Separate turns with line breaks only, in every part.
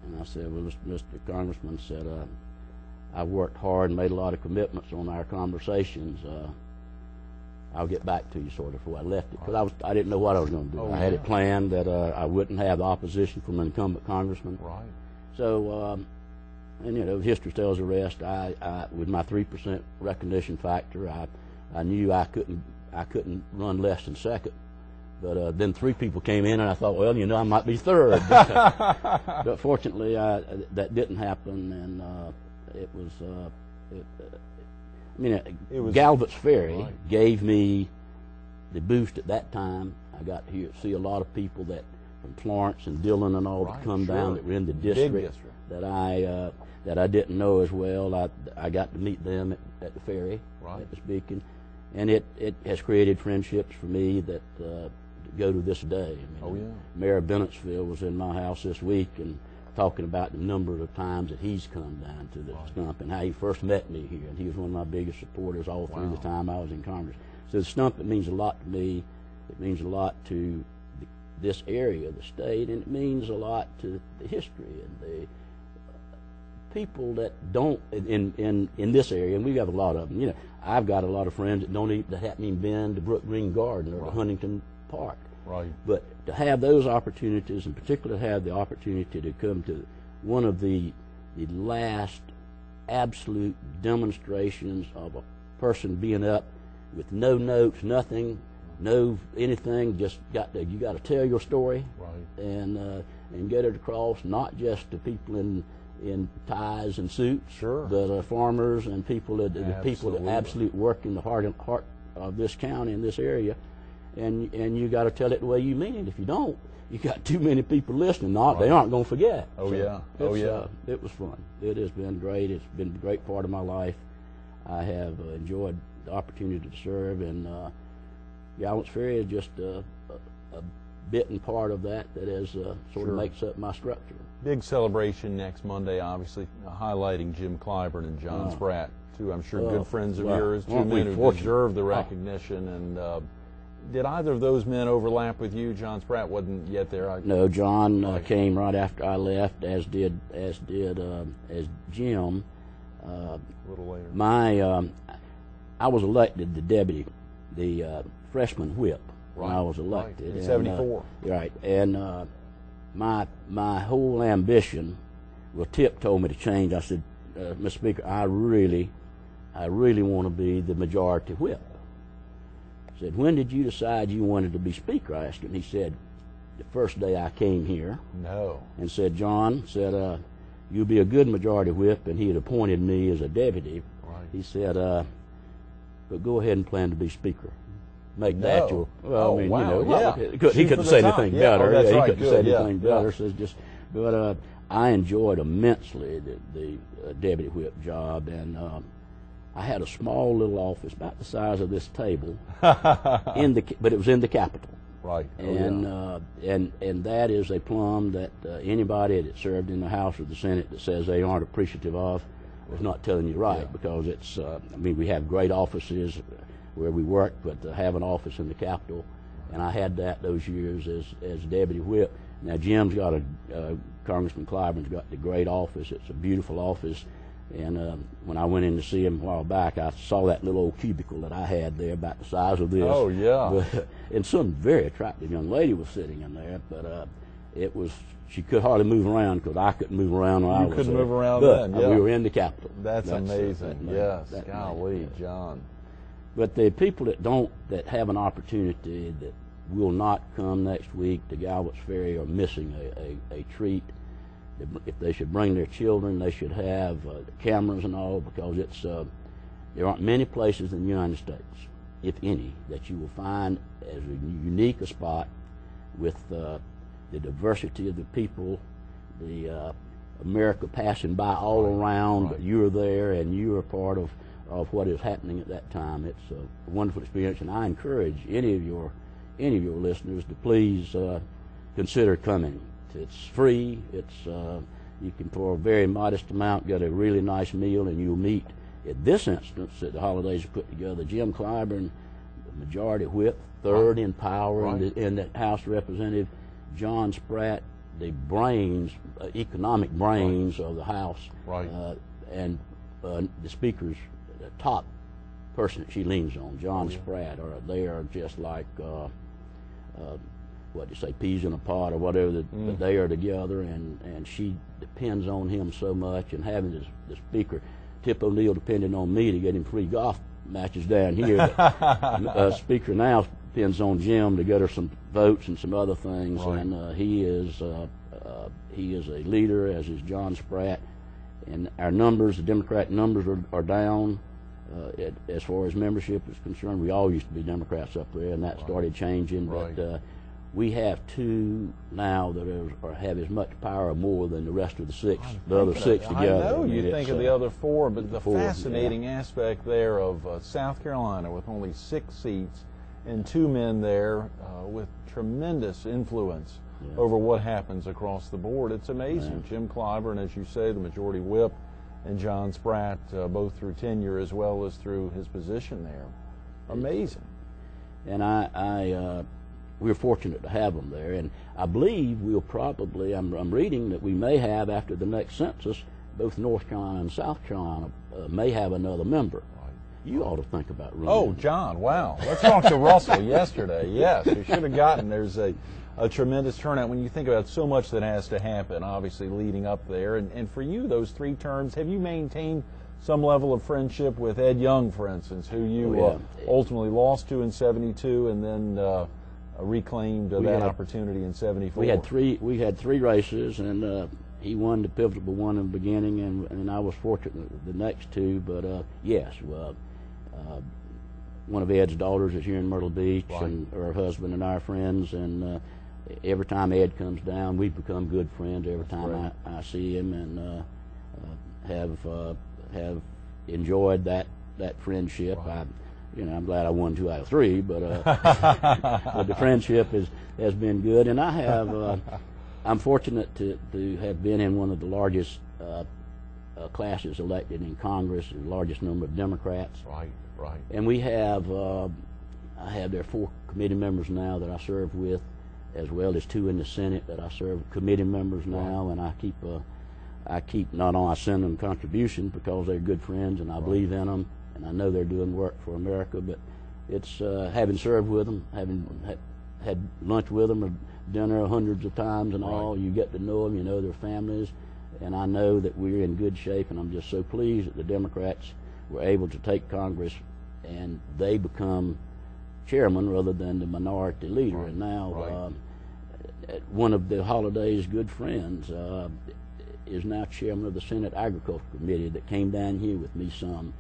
And I said, well, Mr. Congressman, said, I worked hard and made a lot of commitments on our conversations. I'll get back to you, sort of, before I left it, because I didn't know what I was going to do. I had it planned that I wouldn't have the opposition from an incumbent congressman.
Right.
So, and you know, history tells the rest. I with my 3% recognition factor, I knew I couldn't run less than second. But then 3 people came in, and I thought, well, you know, I might be third. But fortunately, that didn't happen, and it was. It was Galivants Ferry gave me the boost at that time. I got to see a lot of people that from Florence and Dillon and all that come down that were in the district that I didn't know as well. I got to meet them at the ferry, at the speaking, and it has created friendships for me that go to this day. I mean, Mayor of Bennettsville was in my house this week and talking about the number of times that he's come down to the Stump and how he first met me here, and he was one of my biggest supporters all through the time I was in Congress. So the Stump, it means a lot to me. It means a lot to this area of the state, and it means a lot to the history and the people that don't in this area, and we have a lot of them. You know, I've got a lot of friends that haven't even been to Brook Green Garden or to Huntington Park.
Right.
But to have those opportunities, and particularly to have the opportunity to come to one of the last absolute demonstrations of a person being up with no notes, nothing, no anything, just you got to tell your story, and get it across, not just to people in ties and suits, but farmers and people that absolutely work in the heart of this county and this area. And you got to tell it the way you mean it. If you don't, you got too many people listening. They aren't going to forget. It was fun. It has been great. It's been a great part of my life. I have enjoyed the opportunity to serve, and Galivants Ferry is just a bit and part of that is sort of makes up my structure.
Big celebration next Monday, obviously, highlighting Jim Clyburn and John Spratt, two, I'm sure, good friends of yours, two men who deserve the recognition. And did either of those men overlap with you? John Spratt wasn't yet there.
No, John came right after I left, as did Jim.
A little later.
I was elected the freshman whip when I was elected.
In 74.
And my whole ambition, Tip told me to change. I said, Mr. Speaker, I really want to be the majority whip. I said, when did you decide you wanted to be Speaker? I asked him. He said, the first day I came here.
No.
And said, John, you'll be a good majority whip, and he had appointed me as a deputy. He said, but go ahead and plan to be Speaker. Make that your, he couldn't say anything better. He couldn't say anything better. So I enjoyed immensely the deputy whip job, and I had a small little office about the size of this table, but it was in the Capitol. And that is a plum that anybody that served in the House or the Senate that says they aren't appreciative of is not telling you right, because it's. We have great offices where we work, but to have an office in the Capitol, and I had that those years as deputy whip. Now Jim's got Congressman Clyburn's got the great office. It's a beautiful office. And when I went in to see him a while back, I saw that little old cubicle that I had there about the size of this.
Oh, yeah.
And some very attractive young lady was sitting in there, but she could hardly move around because I couldn't move around when I was there.
You couldn't move around
then,
yeah.
We were in the Capitol.
That's amazing, yes. Golly, John.
But the people that have an opportunity that will not come next week to Galivants Ferry are missing a treat. If they should bring their children, they should have cameras and all, because there aren't many places in the United States, if any, that you will find as unique a spot with the diversity of the people, the America passing by all around, but you're there and you're a part of what is happening at that time. It's a wonderful experience, and I encourage any of your listeners to please consider coming. It's free. You can, for a very modest amount, get a really nice meal, and you'll meet, at this instance, that the holidays are put together, Jim Clyburn, the majority whip, third in power in the House of Representatives, John Spratt, brains, economic brains of the House,
right.
And the Speaker's top person that she leans on, John Spratt, they are just like what do you say, peas in a pod or whatever. But they are together, and she depends on him so much. And having the Speaker, Tip O'Neill, depending on me to get him free golf matches down here. Speaker now depends on Jim to get her some votes and some other things,
right.
And he is a leader, as is John Spratt. And our numbers, the Democrat numbers, are down. As far as membership is concerned, we all used to be Democrats up there, and that started changing.
Right.
But we have two now that have as much power or more than the rest of the other six together.
I know you think of the other four, but the fascinating aspect there of South Carolina with only 6 seats and 2 men there with tremendous influence over what happens across the board. It's amazing. Jim Clyburn, as you say, the majority whip, and John Spratt, both through tenure as well as through his position there. Amazing.
And we're fortunate to have them there, and I believe we'll probably, I'm reading that we may have, after the next census, both North Carolina and South Carolina may have another member. You ought to think about running.
Oh, John, wow. Let's talk to Russell yesterday. Yes, we should have gotten, there's a tremendous turnout when you think about so much that has to happen, obviously, leading up there. And for you, those 3 terms, have you maintained some level of friendship with Ed Young, for instance, who you ultimately lost to in 72 and then reclaimed that opportunity in 74?
We had three races, and he won the pivotal one in the beginning, and I was fortunate the next 2. But yes, one of Ed's daughters is here in Myrtle Beach, and her husband and our friends, and every time Ed comes down, we've become good friends. Every time I see him, and have enjoyed that friendship. I'm glad I won 2 out of 3, but the friendship has been good, and I have. I'm fortunate to have been in one of the largest classes elected in Congress, the largest number of Democrats.
Right.
And we have, there are 4 committee members now that I serve with, as well as 2 in the Senate that I serve committee members now, and I keep not only I send them contributions because they're good friends and I believe in them, and I know they're doing work for America, but it's having served with them, having had lunch with them or dinner hundreds of times and all, you get to know them, you know their families, and I know that we're in good shape, and I'm just so pleased that the Democrats were able to take Congress and they become chairman rather than the minority leader. And now one of the Holiday's good friends is now chairman of the Senate Agriculture Committee that came down here with me some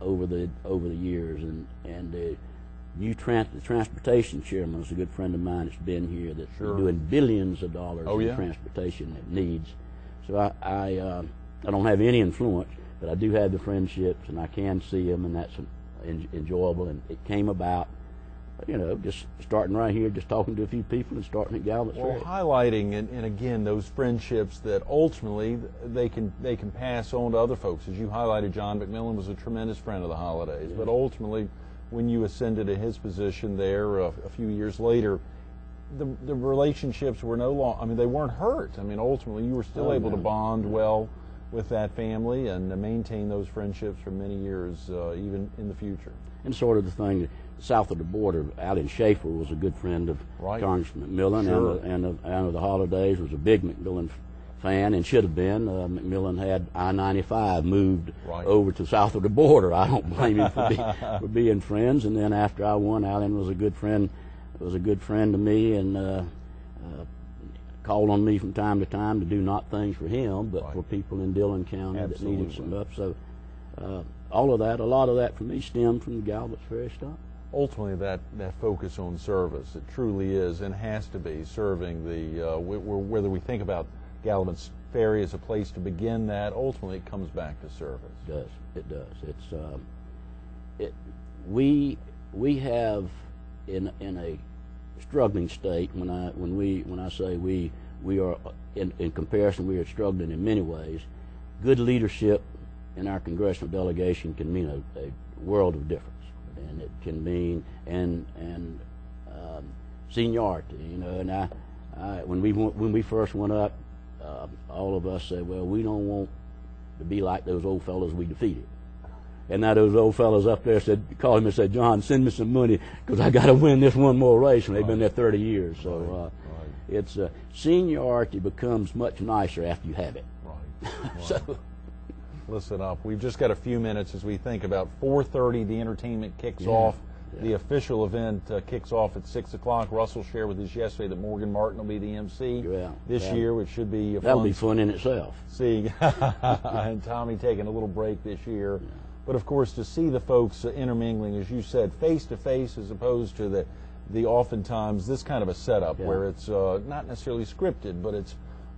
over the years, and the new transportation chairman is a good friend of mine that's been here that's doing billions of dollars in transportation needs. So I don't have any influence, but I do have the friendships, and I can see them, and that's enjoyable. And it came about, just starting right here, just talking to a few people and starting at Galivants Ferry.
Well, highlighting and again those friendships that ultimately they can pass on to other folks. As you highlighted, John McMillan was a tremendous friend of the Holidays, but ultimately, when you ascended to his position there a few years later, the relationships were no longer. I mean, they weren't hurt. I mean, ultimately, you were still able to bond well with that family and maintain those friendships for many years, even in the future.
And sort of the thing, south of the border, Alan Schaefer was a good friend of Congressman McMillan, and of the Holidays, was a big McMillan fan, and should have been. McMillan had I-95 moved over to south of the border. I don't blame him for being friends. And then after I won, Alan was a good friend. To me, and called on me from time to time to do not things for him, but for people in Dillon County that needed some up. So all of that, a lot of that for me stemmed from the Galivants Ferry Stump.
Ultimately, that focus on service, it truly is and has to be serving the, whether we think about Galivants Ferry as a place to begin that, ultimately it comes back to service.
It does. It's we have in a struggling state. When I say we are in comparison, we are struggling in many ways. Good leadership in our congressional delegation can mean a world of difference, and it can mean and seniority. And when we first went up, all of us said, well, we don't want to be like those old fellows we defeated. And now those old fellows up there called him and said, John, send me some money because I got to win this one more race. And they've been there 30 years. So it's seniority becomes much nicer after you have it.
Right.
So
listen up. We've just got a few minutes as we think about 4:30. The entertainment kicks off. Yeah. The official event kicks off at 6 o'clock. Russell shared with us yesterday that Morgan Martin will be the MC this year, which should be fun.
That'll be fun in itself.
Seeing and Tommy taking a little break this year. Yeah. But, of course, to see the folks intermingling, as you said, face-to-face as opposed to the oftentimes this kind of a setup where it's not necessarily scripted, but it's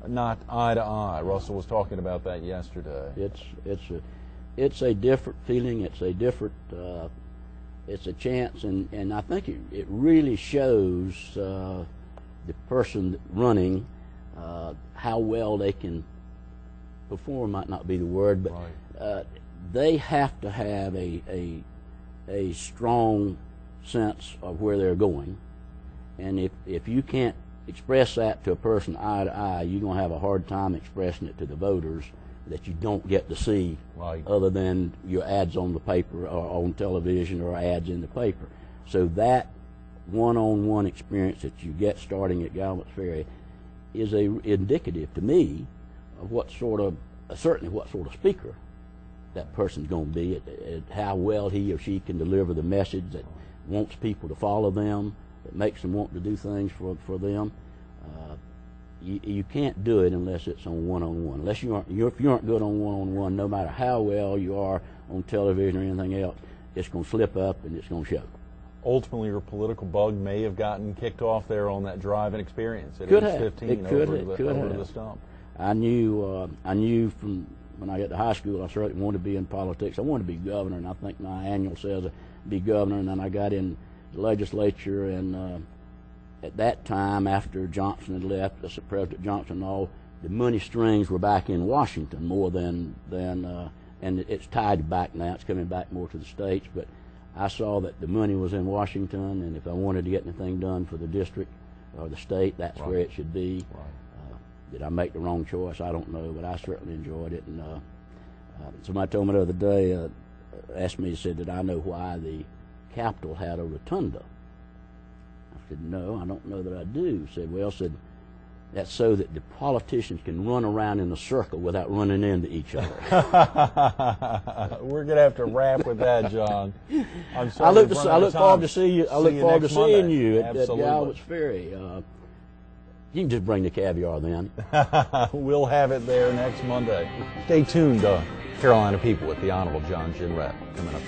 not eye-to-eye. Russell was talking about that yesterday.
It's a different feeling. It's a different it's a chance, and I think it really shows the person running how well they can perform. Might not be the word, but they have to have a strong sense of where they're going, and if you can't express that to a person eye to eye, you're going to have a hard time expressing it to the voters that you don't get to see other than your ads on the paper or on television or ads in the paper. So that one-on-one experience that you get starting at Galivants Ferry is indicative to me of certainly what sort of speaker that person's going to be, how well he or she can deliver the message that wants people to follow them, that makes them want to do things for them. You can't do it unless it's on one-on-one. If you aren't good on one-on-one, no matter how well you are on television or anything else, it's going to slip up and it's going to show.
Ultimately, your political bug may have gotten kicked off there on that driving experience at
age
15 over to the Stump.
I knew from when I got to high school, I certainly wanted to be in politics. I wanted to be governor, and I think my annual says I'd be governor, and then I got in the legislature, and at that time, after Johnson had left, President Johnson and all, the money strings were back in Washington more than and it's tied back now. It's coming back more to the states, but I saw that the money was in Washington, and if I wanted to get anything done for the district or the state, that's where it should be. Did I make the wrong choice? I don't know, but I certainly enjoyed it. And somebody told me the other day, asked me, said, did I know why the Capitol had a rotunda? I said, no, I don't know that I do. Said, well, that's so that the politicians can run around in a circle without running into each other.
We're going to have to wrap with that, John.
I look forward to seeing you. I look forward to seeing you at Galivants Ferry. You can just bring the caviar then.
We'll have it there next Monday. Stay tuned, Carolina People, with the Honorable John Jenrette coming up.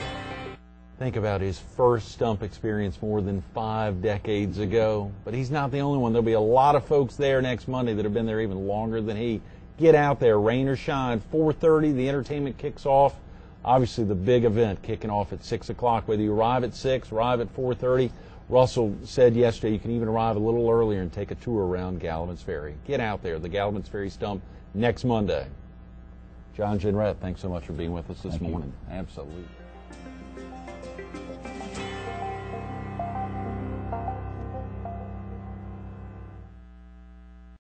Think about his first Stump experience more than 5 decades ago. But he's not the only one. There'll be a lot of folks there next Monday that have been there even longer than he. Get out there, rain or shine. 4:30, the entertainment kicks off. Obviously, the big event kicking off at 6 o'clock. Whether you arrive at 6, arrive at 4:30. Russell said yesterday you can even arrive a little earlier and take a tour around Galivants Ferry. Get out there, the Galivants Ferry Stump, next Monday. John Jenrette, thanks so much for being with us this morning. Absolutely.